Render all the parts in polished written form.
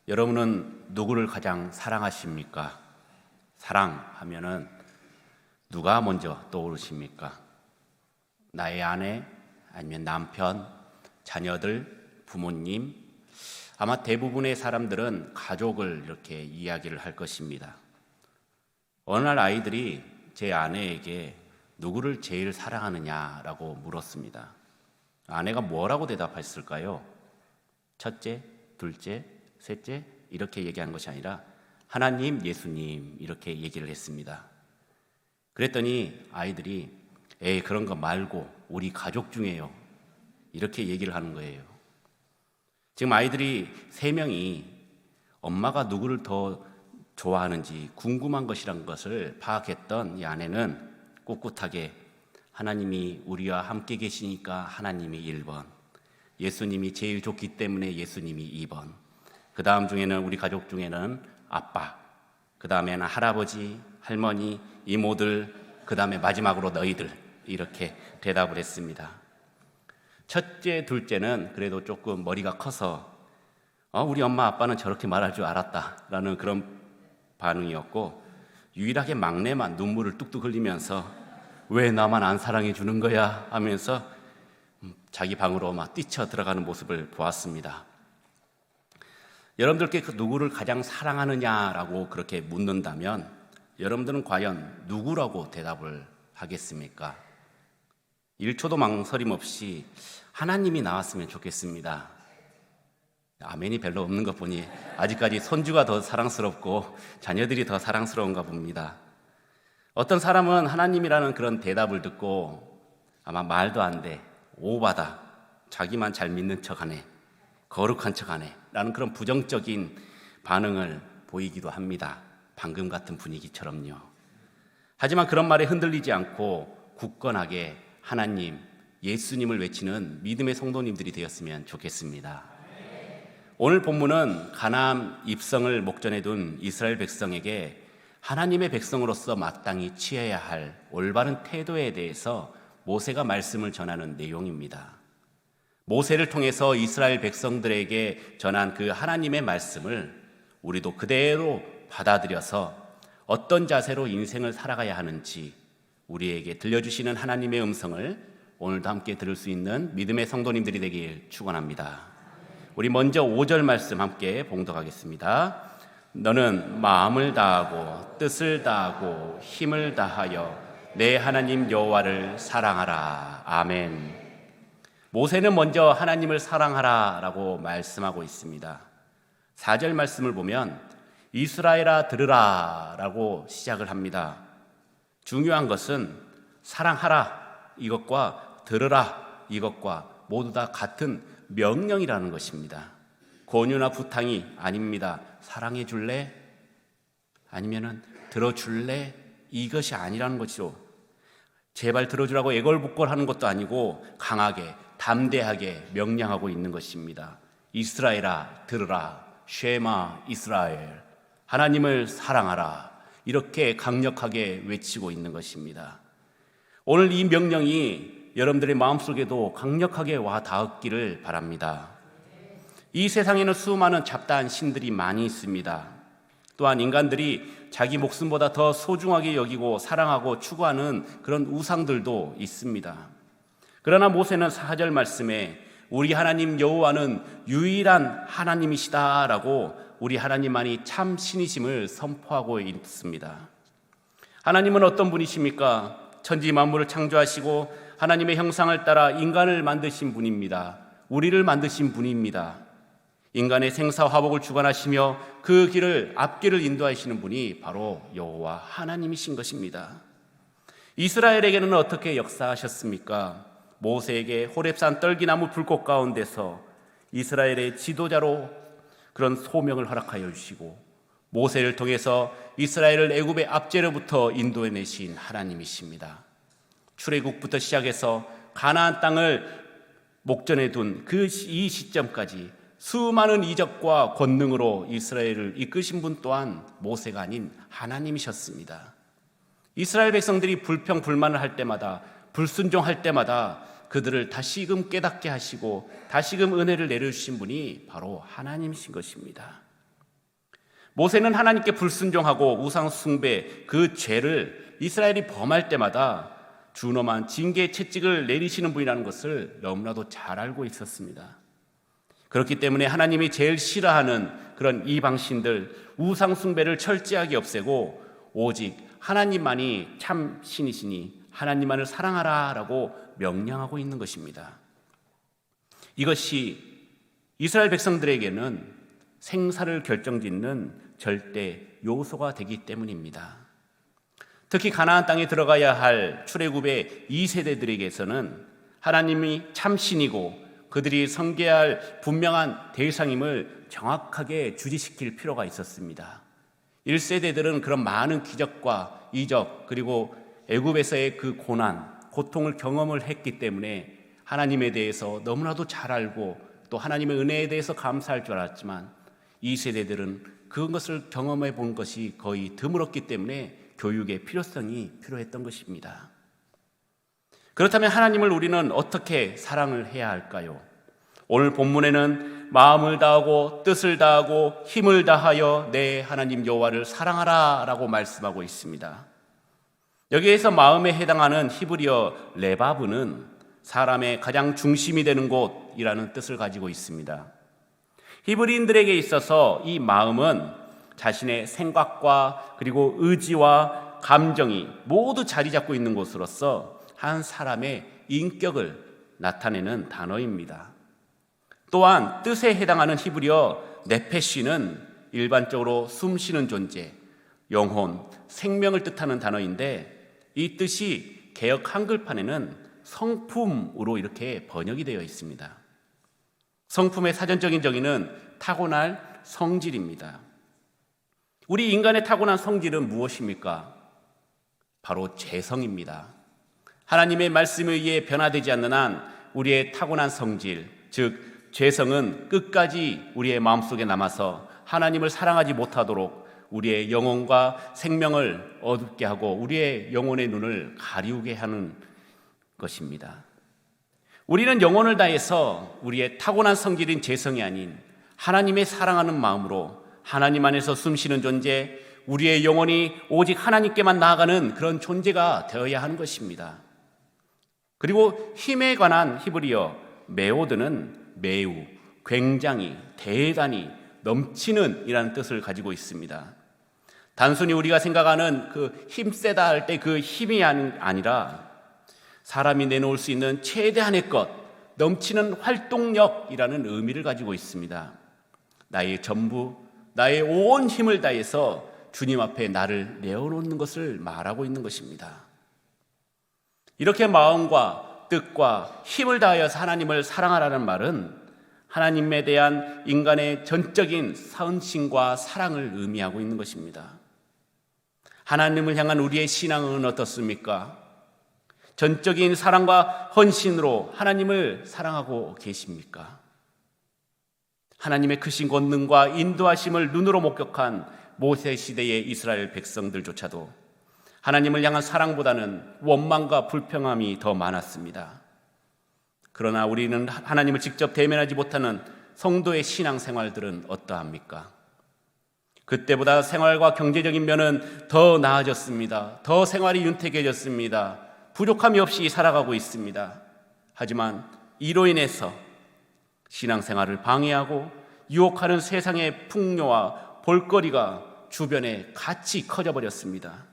여러분은 누구를 가장 사랑하십니까? 사랑하면은 누가 먼저 떠오르십니까? 나의 아내, 아니면 남편, 자녀들, 부모님? 아마 대부분의 사람들은 가족을 이렇게 이야기를 할 것입니다. 어느 날 아이들이 제 아내에게 누구를 제일 사랑하느냐라고 물었습니다. 아내가 뭐라고 대답했을까요? 첫째, 둘째, 셋째 이렇게 얘기한 것이 아니라 하나님, 예수님 이렇게 얘기를 했습니다. 그랬더니 아이들이 그런 거 말고 우리 가족 중에요 이렇게 얘기를 하는 거예요. 지금 아이들이 3명이 엄마가 누구를 더 좋아하는지 궁금한 것이란 것을 파악했던 이 아내는 꿋꿋하게 하나님이 우리와 함께 계시니까 하나님이 1번, 예수님이 제일 좋기 때문에 예수님이 2번, 그 다음 중에는 우리 가족 중에는 아빠, 그 다음에는 할아버지, 할머니, 이모들, 그 다음에 마지막으로 너희들 이렇게 대답을 했습니다. 첫째, 둘째는 그래도 조금 머리가 커서 우리 엄마 아빠는 저렇게 말할 줄 알았다라는 그런 반응이었고, 유일하게 막내만 눈물을 뚝뚝 흘리면서 왜 나만 안 사랑해 주는 거야 하면서 자기 방으로 막 뛰쳐 들어가는 모습을 보았습니다. 여러분들께 그 누구를 가장 사랑하느냐라고 그렇게 묻는다면 여러분들은 과연 누구라고 대답을 하겠습니까? 1초도 망설임 없이 하나님이 나왔으면 좋겠습니다. 아멘이 별로 없는 것 보니 아직까지 손주가 더 사랑스럽고 자녀들이 더 사랑스러운가 봅니다. 어떤 사람은 하나님이라는 그런 대답을 듣고 아마 말도 안 돼, 오바다, 자기만 잘 믿는 척하네, 거룩한 척하네 라는 그런 부정적인 반응을 보이기도 합니다. 방금 같은 분위기처럼요. 하지만 그런 말에 흔들리지 않고 굳건하게 하나님, 예수님을 외치는 믿음의 성도님들이 되었으면 좋겠습니다. 오늘 본문은 가나안 입성을 목전에 둔 이스라엘 백성에게 하나님의 백성으로서 마땅히 취해야 할 올바른 태도에 대해서 모세가 말씀을 전하는 내용입니다. 모세를 통해서 이스라엘 백성들에게 전한 그 하나님의 말씀을 우리도 그대로 받아들여서 어떤 자세로 인생을 살아가야 하는지 우리에게 들려주시는 하나님의 음성을 오늘도 함께 들을 수 있는 믿음의 성도님들이 되길 축원합니다. 우리 먼저 5절 말씀 함께 봉독하겠습니다. 너는 마음을 다하고 뜻을 다하고 힘을 다하여 내 하나님 여호와를 사랑하라. 아멘. 모세는 먼저 하나님을 사랑하라 라고 말씀하고 있습니다. 4절 말씀을 보면 이스라엘아 들으라 라고 시작을 합니다. 중요한 것은 사랑하라 이것과 들으라 이것과 모두 다 같은 명령이라는 것입니다. 권유나 부탁이 아닙니다. 사랑해 줄래? 아니면은 들어줄래? 이것이 아니라는 것이죠. 제발 들어주라고 애걸복걸하는 것도 아니고 강하게 담대하게 명령하고 있는 것입니다. 이스라엘아 들으라. 쉐마 이스라엘. 하나님을 사랑하라. 이렇게 강력하게 외치고 있는 것입니다. 오늘 이 명령이 여러분들의 마음속에도 강력하게 와 닿기를 바랍니다. 이 세상에는 수많은 잡다한 신들이 많이 있습니다. 또한 인간들이 자기 목숨보다 더 소중하게 여기고 사랑하고 추구하는 그런 우상들도 있습니다. 그러나 모세는 4절 말씀에 우리 하나님 여호와는 유일한 하나님이시다라고 우리 하나님만이 참 신이심을 선포하고 있습니다. 하나님은 어떤 분이십니까? 천지 만물을 창조하시고 하나님의 형상을 따라 인간을 만드신 분입니다. 우리를 만드신 분입니다. 인간의 생사화복을 주관하시며 그 길을 앞길을 인도하시는 분이 바로 여호와 하나님이신 것입니다. 이스라엘에게는 어떻게 역사하셨습니까? 모세에게 호렙산 떨기나무 불꽃 가운데서 이스라엘의 지도자로 그런 소명을 허락하여 주시고 모세를 통해서 이스라엘을 애굽의 압제로부터 인도해내신 하나님이십니다. 출애굽부터 시작해서 가나안 땅을 목전에 둔 이 시점까지 수많은 이적과 권능으로 이스라엘을 이끄신 분 또한 모세가 아닌 하나님이셨습니다. 이스라엘 백성들이 불평불만을 할 때마다 불순종할 때마다 그들을 다시금 깨닫게 하시고 다시금 은혜를 내려주신 분이 바로 하나님이신 것입니다. 모세는 하나님께 불순종하고 우상 숭배 그 죄를 이스라엘이 범할 때마다 준엄한 징계 채찍을 내리시는 분이라는 것을 너무나도 잘 알고 있었습니다. 그렇기 때문에 하나님이 제일 싫어하는 그런 이방신들 우상 숭배를 철저하게 없애고 오직 하나님만이 참 신이시니 하나님만을 사랑하라라고 명령하고 있는 것입니다. 이것이 이스라엘 백성들에게는 생사를 결정짓는 절대 요소가 되기 때문입니다. 특히 가나안 땅에 들어가야 할 출애굽의 2세대들에게서는 하나님이 참신이고 그들이 섬겨야 할 분명한 대상임을 정확하게 주지시킬 필요가 있었습니다. 1세대들은 그런 많은 기적과 이적 그리고 애굽에서의 그 고난, 고통을 경험을 했기 때문에 하나님에 대해서 너무나도 잘 알고 또 하나님의 은혜에 대해서 감사할 줄 알았지만 2세대들은 그것을 경험해 본 것이 거의 드물었기 때문에 교육의 필요성이 필요했던 것입니다. 그렇다면 하나님을 우리는 어떻게 사랑을 해야 할까요? 오늘 본문에는 마음을 다하고 뜻을 다하고 힘을 다하여 내 하나님 여호와를 사랑하라 라고 말씀하고 있습니다. 여기에서 마음에 해당하는 히브리어 레바브는 사람의 가장 중심이 되는 곳이라는 뜻을 가지고 있습니다. 히브리인들에게 있어서 이 마음은 자신의 생각과 그리고 의지와 감정이 모두 자리 잡고 있는 곳으로서 한 사람의 인격을 나타내는 단어입니다. 또한 뜻에 해당하는 히브리어 네페시는 일반적으로 숨쉬는 존재, 영혼, 생명을 뜻하는 단어인데 이 뜻이 개역 한글판에는 성품으로 이렇게 번역이 되어 있습니다. 성품의 사전적인 정의는 타고날 성질입니다. 우리 인간의 타고난 성질은 무엇입니까? 바로 죄성입니다. 하나님의 말씀에 의해 변화되지 않는 한 우리의 타고난 성질, 즉 죄성은 끝까지 우리의 마음속에 남아서 하나님을 사랑하지 못하도록 우리의 영혼과 생명을 어둡게 하고 우리의 영혼의 눈을 가리우게 하는 것입니다. 우리는 영혼을 다해서 우리의 타고난 성질인 죄성이 아닌 하나님의 사랑하는 마음으로 하나님 안에서 숨쉬는 존재, 우리의 영혼이 오직 하나님께만 나아가는 그런 존재가 되어야 하는 것입니다. 그리고 힘에 관한 히브리어 메오드는 매우, 굉장히, 대단히, 넘치는 이라는 뜻을 가지고 있습니다. 단순히 우리가 생각하는 그 힘세다 할 때 그 힘이 아니라 사람이 내놓을 수 있는 최대한의 것, 넘치는 활동력이라는 의미를 가지고 있습니다. 나의 전부, 나의 온 힘을 다해서 주님 앞에 나를 내어놓는 것을 말하고 있는 것입니다. 이렇게 마음과 뜻과 힘을 다하여서 하나님을 사랑하라는 말은 하나님에 대한 인간의 전적인 선심과 사랑을 의미하고 있는 것입니다. 하나님을 향한 우리의 신앙은 어떻습니까? 전적인 사랑과 헌신으로 하나님을 사랑하고 계십니까? 하나님의 크신 권능과 인도하심을 눈으로 목격한 모세 시대의 이스라엘 백성들조차도 하나님을 향한 사랑보다는 원망과 불평함이 더 많았습니다. 그러나 우리는 하나님을 직접 대면하지 못하는 성도의 신앙생활들은 어떠합니까? 그때보다 생활과 경제적인 면은 더 나아졌습니다. 더 생활이 윤택해졌습니다. 부족함이 없이 살아가고 있습니다. 하지만 이로 인해서 신앙생활을 방해하고 유혹하는 세상의 풍요와 볼거리가 주변에 같이 커져버렸습니다.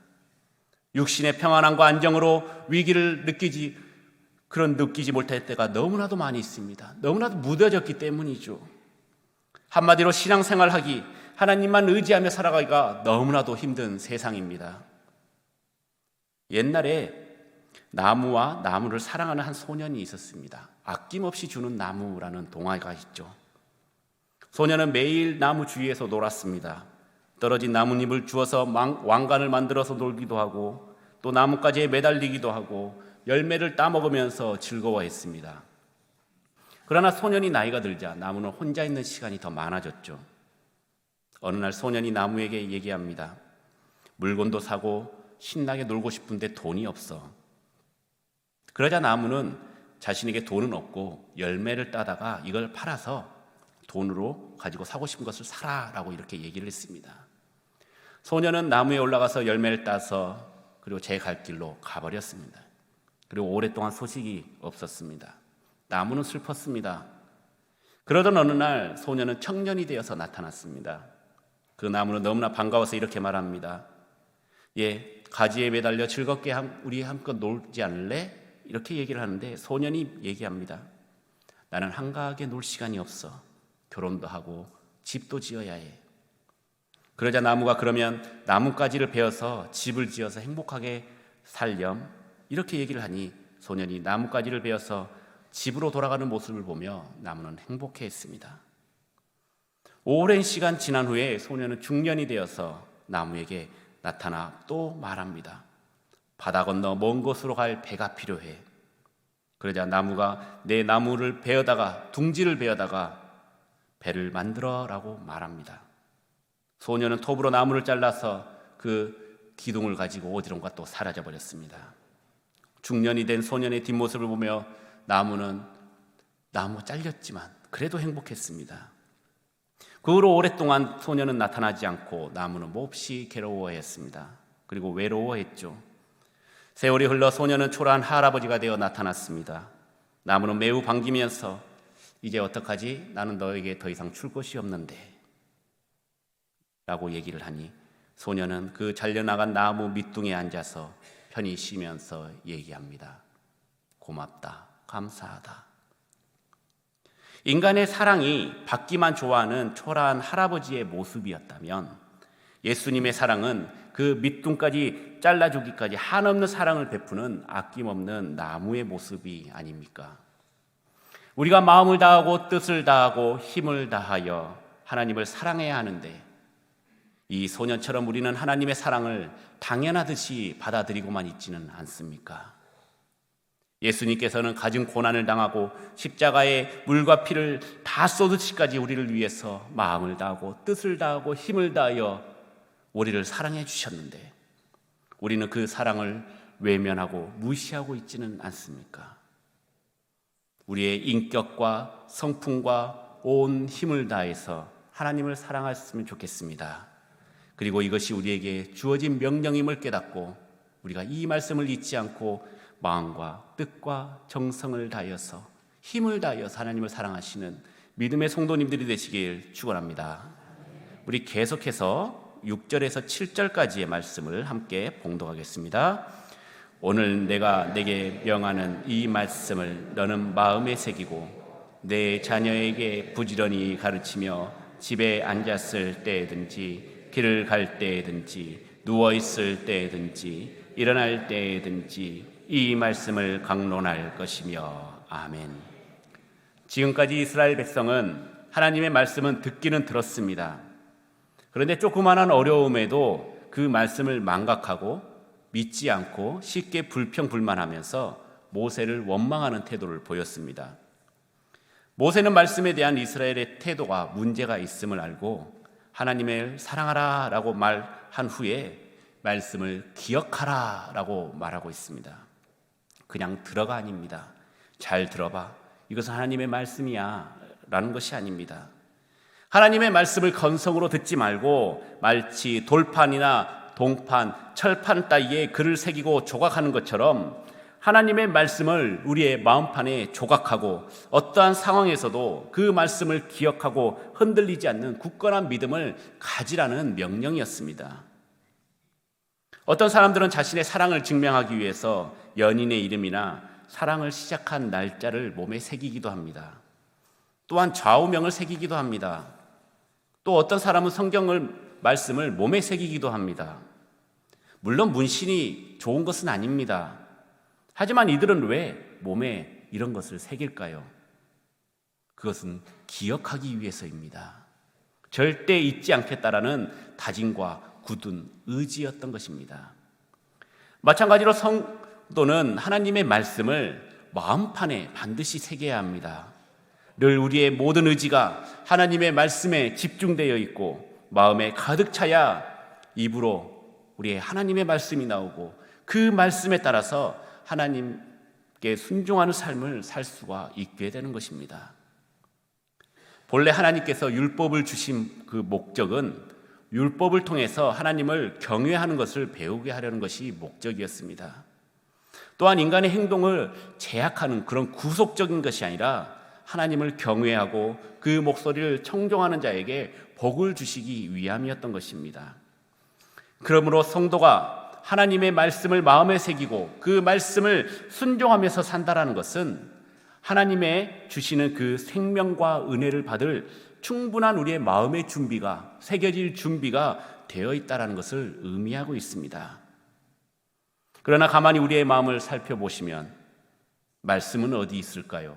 육신의 평안함과 안정으로 위기를 느끼지 못할 때가 너무나도 많이 있습니다. 너무나도 무뎌졌기 때문이죠. 한마디로 신앙생활하기, 하나님만 의지하며 살아가기가 너무나도 힘든 세상입니다. 옛날에 나무와 나무를 사랑하는 한 소년이 있었습니다. 아낌없이 주는 나무라는 동화가 있죠. 소년은 매일 나무 주위에서 놀았습니다. 떨어진 나뭇잎을 주워서 왕관을 만들어서 놀기도 하고 또 나뭇가지에 매달리기도 하고 열매를 따먹으면서 즐거워했습니다. 그러나 소년이 나이가 들자 나무는 혼자 있는 시간이 더 많아졌죠. 어느 날 소년이 나무에게 얘기합니다. 물건도 사고 신나게 놀고 싶은데 돈이 없어. 그러자 나무는 자신에게 돈은 없고 열매를 따다가 이걸 팔아서 돈으로 가지고 사고 싶은 것을 사라라고 이렇게 얘기를 했습니다. 소년은 나무에 올라가서 열매를 따서 그리고 제 갈 길로 가버렸습니다. 그리고 오랫동안 소식이 없었습니다. 나무는 슬펐습니다. 그러던 어느 날 소년은 청년이 되어서 나타났습니다. 그 나무는 너무나 반가워서 이렇게 말합니다. 예, 가지에 매달려 즐겁게 우리 함께 놀지 않을래? 이렇게 얘기를 하는데 소년이 얘기합니다. 나는 한가하게 놀 시간이 없어. 결혼도 하고 집도 지어야 해. 그러자 나무가 그러면 나뭇가지를 베어서 집을 지어서 행복하게 살렴 이렇게 얘기를 하니 소년이 나뭇가지를 베어서 집으로 돌아가는 모습을 보며 나무는 행복해했습니다. 오랜 시간 지난 후에 소년은 중년이 되어서 나무에게 나타나 또 말합니다. 바다 건너 먼 곳으로 갈 배가 필요해. 그러자 나무가 내 나무를 베어다가 둥지를 베어다가 배를 만들어라고 말합니다. 소년은 톱으로 나무를 잘라서 그 기둥을 가지고 어디론가 또 사라져 버렸습니다. 중년이 된 소년의 뒷모습을 보며 나무가 잘렸지만 그래도 행복했습니다. 그 후로 오랫동안 소년은 나타나지 않고 나무는 몹시 괴로워했습니다. 그리고 외로워했죠. 세월이 흘러 소년은 초라한 할아버지가 되어 나타났습니다. 나무는 매우 반기면서 이제 어떡하지? 나는 너에게 더 이상 줄 것이 없는데 라고 얘기를 하니 소년은 그 잘려나간 나무 밑둥에 앉아서 편히 쉬면서 얘기합니다. 고맙다, 감사하다. 인간의 사랑이 받기만 좋아하는 초라한 할아버지의 모습이었다면 예수님의 사랑은 그 밑둥까지 잘라주기까지 한없는 사랑을 베푸는 아낌없는 나무의 모습이 아닙니까? 우리가 마음을 다하고 뜻을 다하고 힘을 다하여 하나님을 사랑해야 하는데 이 소년처럼 우리는 하나님의 사랑을 당연하듯이 받아들이고만 있지는 않습니까? 예수님께서는 가진 고난을 당하고 십자가에 물과 피를 다 쏟으시기까지 우리를 위해서 마음을 다하고 뜻을 다하고 힘을 다하여 우리를 사랑해 주셨는데 우리는 그 사랑을 외면하고 무시하고 있지는 않습니까? 우리의 인격과 성품과 온 힘을 다해서 하나님을 사랑했으면 좋겠습니다. 그리고 이것이 우리에게 주어진 명령임을 깨닫고 우리가 이 말씀을 잊지 않고 마음과 뜻과 정성을 다하여서 힘을 다하여서 하나님을 사랑하시는 믿음의 성도님들이 되시길 축원합니다. 우리 계속해서 6절에서 7절까지의 말씀을 함께 봉독하겠습니다. 오늘 내가 내게 명하는 이 말씀을 너는 마음에 새기고 내 자녀에게 부지런히 가르치며 집에 앉았을 때든지 길을 갈 때든지 누워 있을 때든지 일어날 때든지 이 말씀을 강론할 것이며 아멘. 지금까지 이스라엘 백성은 하나님의 말씀은 듣기는 들었습니다. 그런데 조그마한 어려움에도 그 말씀을 망각하고 믿지 않고 쉽게 불평불만하면서 모세를 원망하는 태도를 보였습니다. 모세는 말씀에 대한 이스라엘의 태도가 문제가 있음을 알고 하나님을 사랑하라 라고 말한 후에 말씀을 기억하라 라고 말하고 있습니다. 그냥 들어가 아닙니다. 잘 들어봐. 이것은 하나님의 말씀이야 라는 것이 아닙니다. 하나님의 말씀을 건성으로 듣지 말고 마치 돌판이나 동판, 철판 따위에 글을 새기고 조각하는 것처럼 하나님의 말씀을 우리의 마음판에 조각하고 어떠한 상황에서도 그 말씀을 기억하고 흔들리지 않는 굳건한 믿음을 가지라는 명령이었습니다. 어떤 사람들은 자신의 사랑을 증명하기 위해서 연인의 이름이나 사랑을 시작한 날짜를 몸에 새기기도 합니다. 또한 좌우명을 새기기도 합니다. 또 어떤 사람은 말씀을 몸에 새기기도 합니다. 물론 문신이 좋은 것은 아닙니다. 하지만 이들은 왜 몸에 이런 것을 새길까요? 그것은 기억하기 위해서입니다. 절대 잊지 않겠다라는 다짐과 굳은 의지였던 것입니다. 마찬가지로 성도는 하나님의 말씀을 마음판에 반드시 새겨야 합니다. 늘 우리의 모든 의지가 하나님의 말씀에 집중되어 있고 마음에 가득 차야 입으로 우리의 하나님의 말씀이 나오고 그 말씀에 따라서 하나님께 순종하는 삶을 살 수가 있게 되는 것입니다. 본래 하나님께서 율법을 주신 그 목적은 율법을 통해서 하나님을 경외하는 것을 배우게 하려는 것이 목적이었습니다. 또한 인간의 행동을 제약하는 그런 구속적인 것이 아니라 하나님을 경외하고 그 목소리를 청종하는 자에게 복을 주시기 위함이었던 것입니다. 그러므로 성도가 하나님의 말씀을 마음에 새기고 그 말씀을 순종하면서 산다라는 것은 하나님의 주시는 그 생명과 은혜를 받을 충분한 우리의 마음의 준비가, 새겨질 준비가 되어 있다는 것을 의미하고 있습니다. 그러나 가만히 우리의 마음을 살펴보시면 말씀은 어디 있을까요?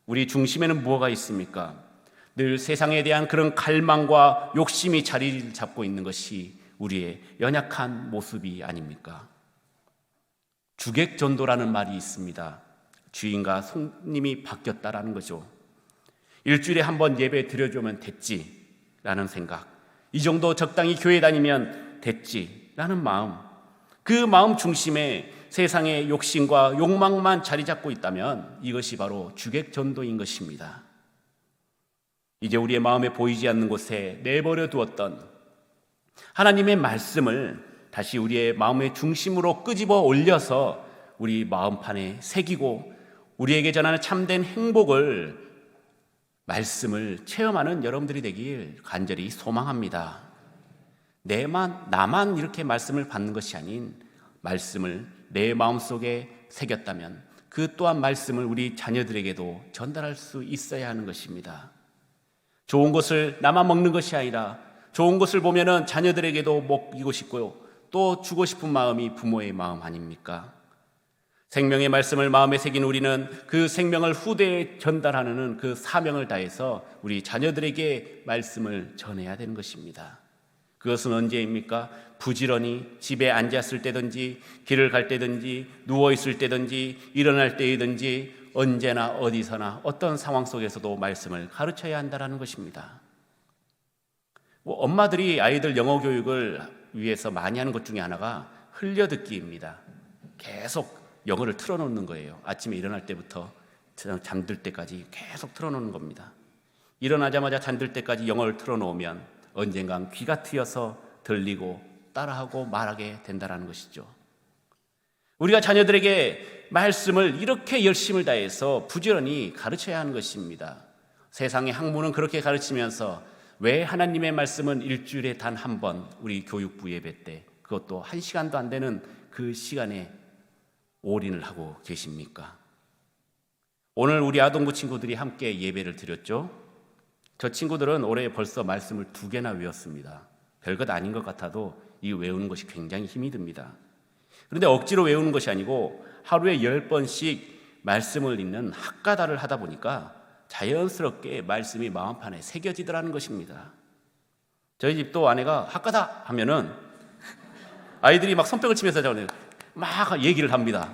우리 중심에는 무엇가 있습니까? 늘 세상에 대한 그런 갈망과 욕심이 자리를 잡고 있는 것이 우리의 연약한 모습이 아닙니까? 주객전도라는 말이 있습니다. 주인과 손님이 바뀌었다라는 거죠. 일주일에 한 번 예배 드려주면 됐지라는 생각, 이 정도 적당히 교회 다니면 됐지라는 마음, 그 마음 중심에 세상의 욕심과 욕망만 자리 잡고 있다면 이것이 바로 주객전도인 것입니다. 이제 우리의 마음에 보이지 않는 곳에 내버려 두었던 하나님의 말씀을 다시 우리의 마음의 중심으로 끄집어 올려서 우리 마음판에 새기고 우리에게 전하는 참된 행복을, 말씀을 체험하는 여러분들이 되길 간절히 소망합니다. 나만 이렇게 말씀을 받는 것이 아닌 말씀을 내 마음속에 새겼다면 그 또한 말씀을 우리 자녀들에게도 전달할 수 있어야 하는 것입니다. 좋은 것을 나만 먹는 것이 아니라 좋은 것을 보면은 자녀들에게도 먹이고 싶고요, 또 주고 싶은 마음이 부모의 마음 아닙니까? 생명의 말씀을 마음에 새긴 우리는 그 생명을 후대에 전달하는 그 사명을 다해서 우리 자녀들에게 말씀을 전해야 되는 것입니다. 그것은 언제입니까? 부지런히 집에 앉았을 때든지 길을 갈 때든지 누워있을 때든지 일어날 때이든지 언제나 어디서나 어떤 상황 속에서도 말씀을 가르쳐야 한다는 것입니다. 엄마들이 아이들 영어 교육을 위해서 많이 하는 것 중에 하나가 흘려듣기입니다. 계속 영어를 틀어놓는 거예요. 아침에 일어날 때부터 잠들 때까지 계속 틀어놓는 겁니다. 일어나자마자 잠들 때까지 영어를 틀어놓으면 언젠간 귀가 트여서 들리고 따라하고 말하게 된다는 것이죠. 우리가 자녀들에게 말씀을 이렇게 열심을 다해서 부지런히 가르쳐야 하는 것입니다. 세상의 학문은 그렇게 가르치면서 왜 하나님의 말씀은 일주일에 단 한 번 우리 교육부 예배 때, 그것도 1시간도 안 되는 그 시간에 올인을 하고 계십니까? 오늘 우리 아동부 친구들이 함께 예배를 드렸죠. 저 친구들은 올해 벌써 말씀을 2개나 외웠습니다. 별것 아닌 것 같아도 이 외우는 것이 굉장히 힘이 듭니다. 그런데 억지로 외우는 것이 아니고 하루에 10번씩 말씀을 읽는 학가다를 하다 보니까 자연스럽게 말씀이 마음판에 새겨지더라는 것입니다. 저희 집도 아내가 학가다 하면은 아이들이 막 손뼉을 치면서 막 얘기를 합니다.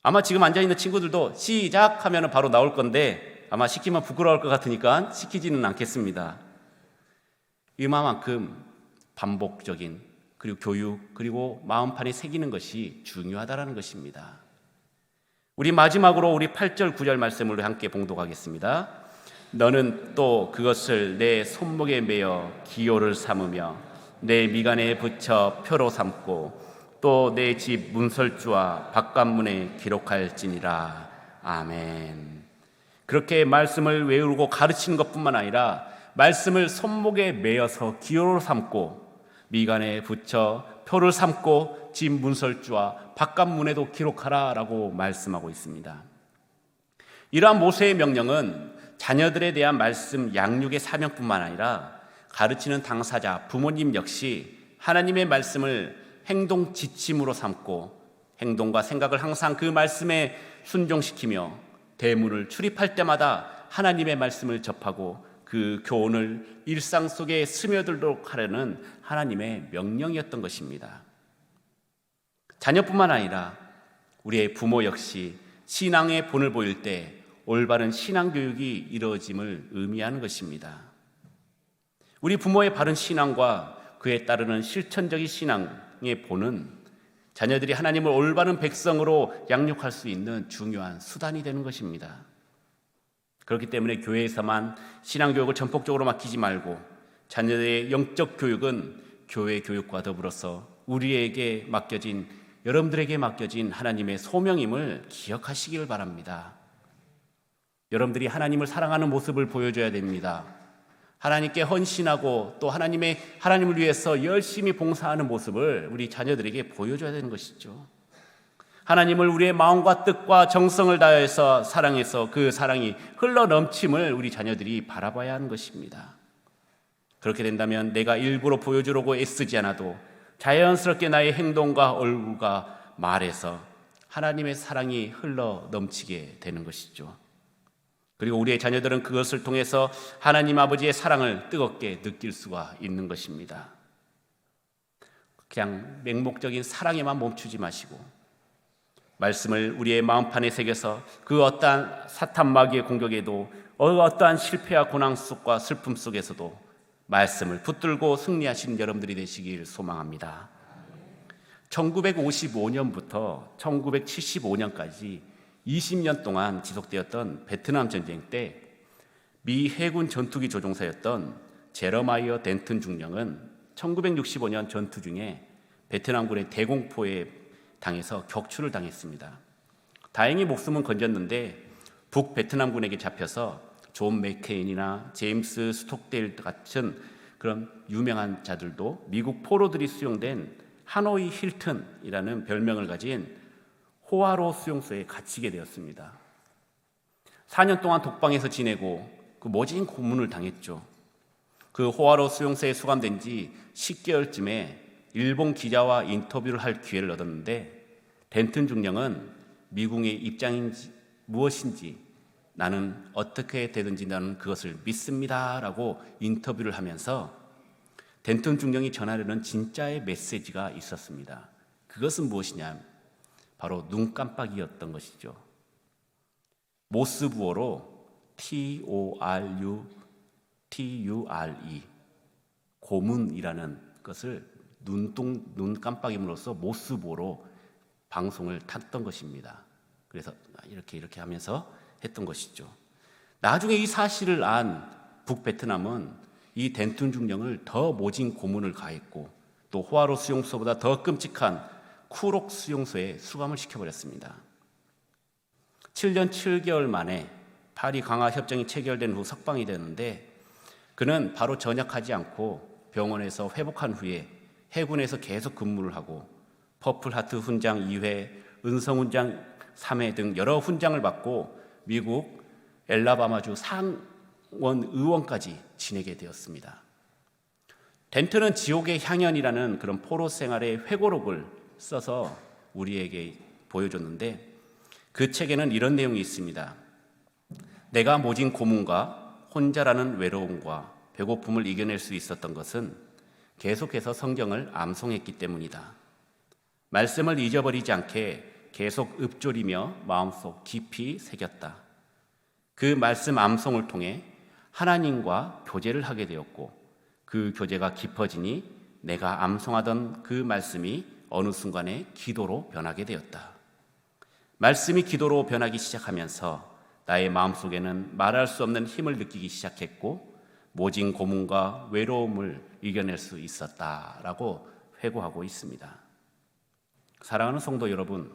아마 지금 앉아있는 친구들도 시작하면 바로 나올 건데 아마 시키면 부끄러울 것 같으니까 시키지는 않겠습니다. 이만큼 반복적인 그리고 교육 그리고 마음판에 새기는 것이 중요하다는 것입니다. 우리 마지막으로 우리 8절 9절 말씀을 함께 봉독하겠습니다. 너는 또 그것을 내 손목에 매어 기호를 삼으며 내 미간에 붙여 표로 삼고 또 내 집 문설주와 바깥문에 기록할지니라. 아멘. 그렇게 말씀을 외우고 가르치는 것뿐만 아니라 말씀을 손목에 매어서 기호로 삼고 미간에 붙여 표를 삼고 집 문설주와 바깥문에도 기록하라라고 말씀하고 있습니다. 이러한 모세의 명령은 자녀들에 대한 말씀 양육의 사명뿐만 아니라 가르치는 당사자 부모님 역시 하나님의 말씀을 행동 지침으로 삼고 행동과 생각을 항상 그 말씀에 순종시키며 대문을 출입할 때마다 하나님의 말씀을 접하고 그 교훈을 일상 속에 스며들도록 하려는 하나님의 명령이었던 것입니다. 자녀뿐만 아니라 우리의 부모 역시 신앙의 본을 보일 때 올바른 신앙교육이 이루어짐을 의미하는 것입니다. 우리 부모의 바른 신앙과 그에 따르는 실천적인 신앙의 본은 자녀들이 하나님을 올바른 백성으로 양육할 수 있는 중요한 수단이 되는 것입니다. 그렇기 때문에 교회에서만 신앙교육을 전폭적으로 맡기지 말고 자녀의 영적 교육은 교회 교육과 더불어서 여러분들에게 맡겨진 하나님의 소명임을 기억하시길 바랍니다. 여러분들이 하나님을 사랑하는 모습을 보여줘야 됩니다. 하나님께 헌신하고 또 하나님을 위해서 열심히 봉사하는 모습을 우리 자녀들에게 보여줘야 되는 것이죠. 하나님을 우리의 마음과 뜻과 정성을 다해서 사랑해서 그 사랑이 흘러 넘침을 우리 자녀들이 바라봐야 하는 것입니다. 그렇게 된다면 내가 일부러 보여주려고 애쓰지 않아도 자연스럽게 나의 행동과 얼굴과 말에서 하나님의 사랑이 흘러 넘치게 되는 것이죠. 그리고 우리의 자녀들은 그것을 통해서 하나님 아버지의 사랑을 뜨겁게 느낄 수가 있는 것입니다. 그냥 맹목적인 사랑에만 멈추지 마시고 말씀을 우리의 마음판에 새겨서 그 어떠한 사탄 마귀의 공격에도 어떠한 실패와 고난 속과 슬픔 속에서도 말씀을 붙들고 승리하신 여러분들이 되시길 소망합니다. 1955년부터 1975년까지 20년 동안 지속되었던 베트남 전쟁 때 미 해군 전투기 조종사였던 제러마이어 덴튼 중령은 1965년 전투 중에 베트남군의 대공포에 당해서 격추를 당했습니다. 다행히 목숨은 건졌는데 북베트남군에게 잡혀서 존 맥케인이나 제임스 스톡데일 같은 그런 유명한 자들도 미국 포로들이 수용된 하노이 힐튼이라는 별명을 가진 호아로 수용소에 갇히게 되었습니다. 4년 동안 독방에서 지내고 그 모진 고문을 당했죠. 그 호아로 수용소에 수감된 지 10개월쯤에 일본 기자와 인터뷰를 할 기회를 얻었는데 덴튼 중령은 미국의 입장인지 무엇인지 나는 어떻게 되든지 나는 그것을 믿습니다라고 인터뷰를 하면서 덴튼 중령이 전하려는 진짜의 메시지가 있었습니다. 그것은 무엇이냐? 바로 눈 깜빡이였던 것이죠. 모스부호로 TORUTURE 고문이라는 것을 눈 깜빡임으로써 모스부호로 방송을 탔던 것입니다. 그래서 이렇게 하면서 했던 것이죠. 나중에 이 사실을 안 북베트남은 이 덴튼 중령을 더 모진 고문을 가했고 또 호아로 수용소보다 더 끔찍한 쿠록 수용소에 수감을 시켜버렸습니다. 7년 7개월 만에 파리 강화 협정이 체결된 후 석방이 되는데 그는 바로 전역하지 않고 병원에서 회복한 후에 해군에서 계속 근무를 하고 퍼플하트 훈장 2회, 은성 훈장 3회 등 여러 훈장을 받고 미국 엘라바마주 상원 의원까지 지내게 되었습니다. 덴튼은 지옥의 향연이라는 그런 포로 생활의 회고록을 써서 우리에게 보여줬는데 그 책에는 이런 내용이 있습니다. 내가 모진 고문과 혼자라는 외로움과 배고픔을 이겨낼 수 있었던 것은 계속해서 성경을 암송했기 때문이다. 말씀을 잊어버리지 않게 계속 읊조리며 마음속 깊이 새겼다. 그 말씀 암송을 통해 하나님과 교제를 하게 되었고 그 교제가 깊어지니 내가 암송하던 그 말씀이 어느 순간에 기도로 변하게 되었다. 말씀이 기도로 변하기 시작하면서 나의 마음속에는 말할 수 없는 힘을 느끼기 시작했고 모진 고문과 외로움을 이겨낼 수 있었다라고 회고하고 있습니다. 사랑하는 성도 여러분,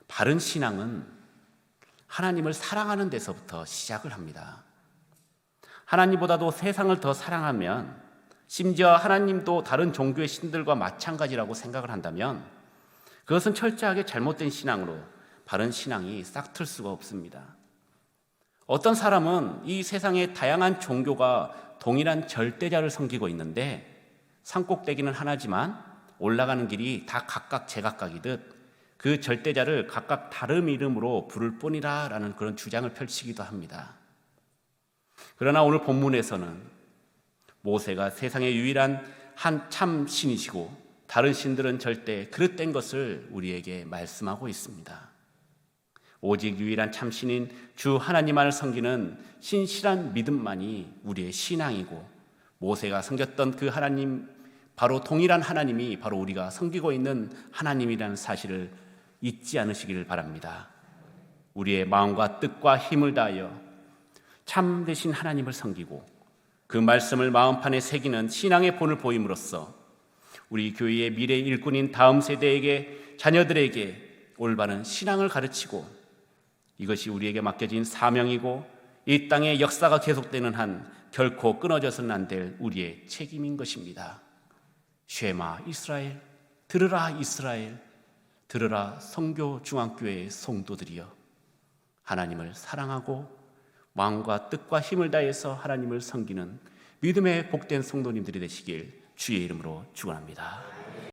바른 신앙은 하나님을 사랑하는 데서부터 시작을 합니다. 하나님보다도 세상을 더 사랑하면 심지어 하나님도 다른 종교의 신들과 마찬가지라고 생각을 한다면 그것은 철저하게 잘못된 신앙으로 바른 신앙이 싹틀 수가 없습니다. 어떤 사람은 이 세상의 다양한 종교가 동일한 절대자를 섬기고 있는데 산꼭대기는 하나지만 올라가는 길이 다 각각 제각각이듯 그 절대자를 각각 다른 이름으로 부를 뿐이라 라는 그런 주장을 펼치기도 합니다. 그러나 오늘 본문에서는 모세가 세상의 유일한 한 참 신이시고 다른 신들은 절대 그릇된 것을 우리에게 말씀하고 있습니다. 오직 유일한 참신인 주 하나님만을 섬기는 신실한 믿음만이 우리의 신앙이고 모세가 섬겼던 그 하나님, 바로 동일한 하나님이 바로 우리가 섬기고 있는 하나님이라는 사실을 잊지 않으시기를 바랍니다. 우리의 마음과 뜻과 힘을 다하여 참 되신 하나님을 섬기고 그 말씀을 마음판에 새기는 신앙의 본을 보임으로써 우리 교회의 미래 일꾼인 다음 세대에게, 자녀들에게 올바른 신앙을 가르치고, 이것이 우리에게 맡겨진 사명이고 이 땅의 역사가 계속되는 한 결코 끊어져서는 안 될 우리의 책임인 것입니다. 쉐마 이스라엘, 들으라 이스라엘, 들으라 성교 중앙교회의 성도들이여, 하나님을 사랑하고 마음과 뜻과 힘을 다해서 하나님을 섬기는 믿음의 복된 성도님들이 되시길 주의 이름으로 축원합니다.